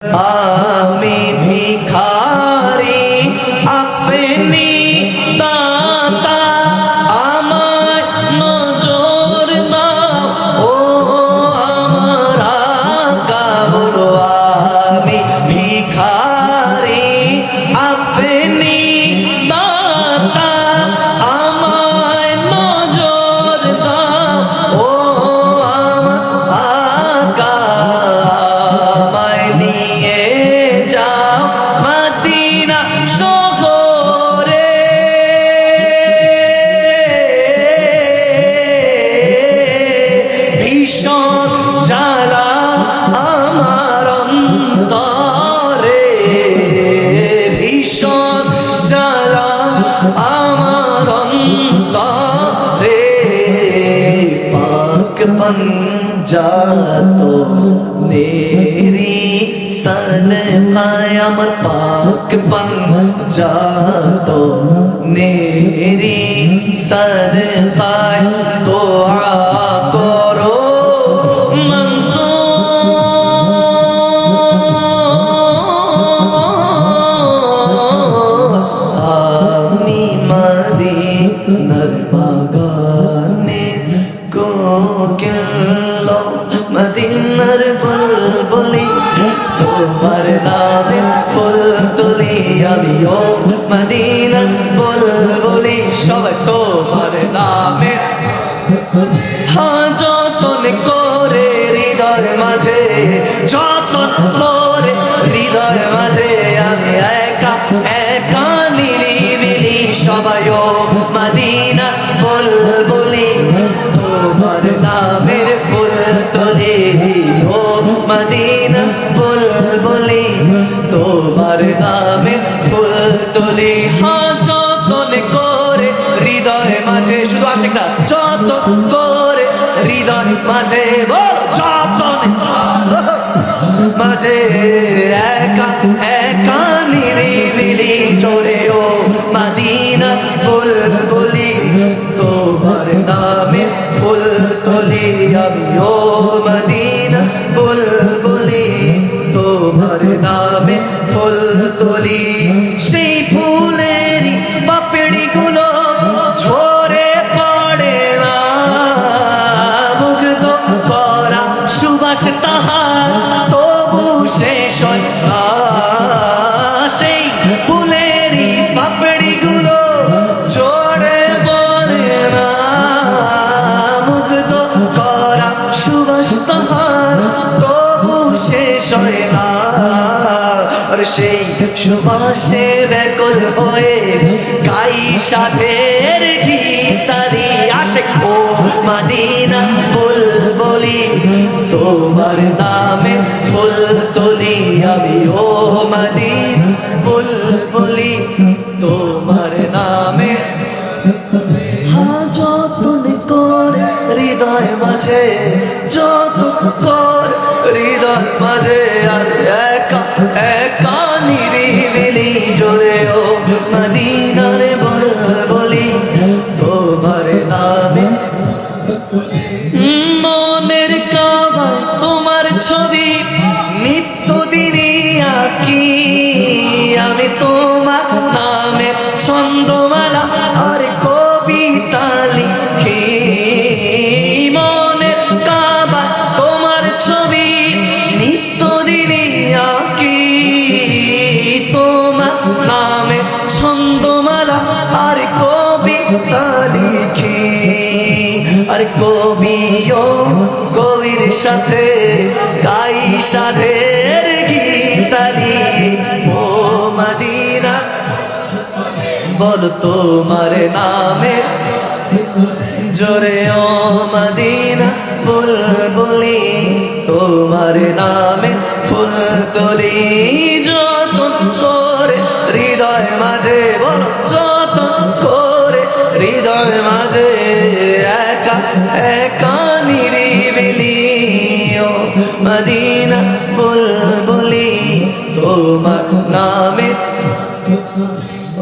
আমি ভিখারি আপনি দাতা আমায় নজর দাও ও আমার আকা বলো আমি ভিখারি আপনি দাতা আমায় নজর দাও ও আমার আকা আমায় নিয়ে যাও মদিনা শহরে ভীষণ জ্বালা আমার অন্তরে ভীষণ জ্বালা আমার অন্তরে পাক पंजातो मेरी सदकाए अमर पाक पंजातो मेरी सदकाए दुआ करो मंजूर आमी मदीनार बागाने कोकिलो मदीनार बुलबुली তোমার নামে ফুল তুলি আমি ও মদিনার বুলবুলি সবাই তোমার নামে যতন করে হৃদয় মাঝে যতন করে হৃদয় মাঝে আমি একা একা নিরিবিলি সবাই ও মদিনার বুলবুলি তোমার নামের ফুল তুলি ও মদিনা বুলবুলি তোমার নামের ফুল তুলি যতন করে হৃদয় মাঝে শুধু আশিক না যতন করে হৃদয় মাঝে বলো যতন মাঝে একা একা নিরিবিলি চলে ও মদিনা বুলবুলি তোমার নামে ফুল তুলি আমি ও মদিনা বুলবুলি তোমার নামে ফুল তুলি সেই ফুলেরই পাপড়ি গুলো ঝরে পড়ে না মুগ্ধ করা সুবাস তাহার তবু শেষ হয় না সেই ফুলেরই পাপড়ি গুলো ঝরে পড়ে না মুগ্ধ করা সুবাস তাহার তবু শেষ হয় না আর সেই সুবাসে ব্যাকুল হয়ে গাই সাথের গীতালি আশিক ও মদিনা বুলবুলি তোমার নামে ফুল তুলি আমি ও মদিনা বুলবুলি তোমার নামে যতন করে হৃদয় মাঝে যতন করে হৃদয় মাঝে আর একা একা নিরিবিলি জোরে ও মদিনার বুলবুলি তোমার নামে মনের কাবায় তোমার ছবি নিত্যদিনই আঁকি আমি তোমার নামে ছন্দমালা আর কবিতা লিখি মনের কাবায় তোমার ছবি নিত্যদিনই আঁকি তোমার নামে ছন্দমালা আর কবিতা লিখি আর কবিও কবির সাথে গাই সাধের গীতালি ও মদিনা বল তোমার নামে জোরে ও মদিনা বুলবুলি তোমার নামে ফুল তুলি যতন করে হৃদয় মাঝে বলো যতন করে হৃদয় মাঝে একা একা নিরিবিলি ও মদিনা বুলবুলি তোমার নামে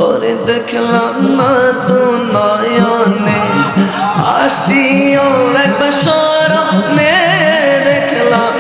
ওরে দেখলাম না তো নয়নে আসিও একবার স্মরণে দেখলাম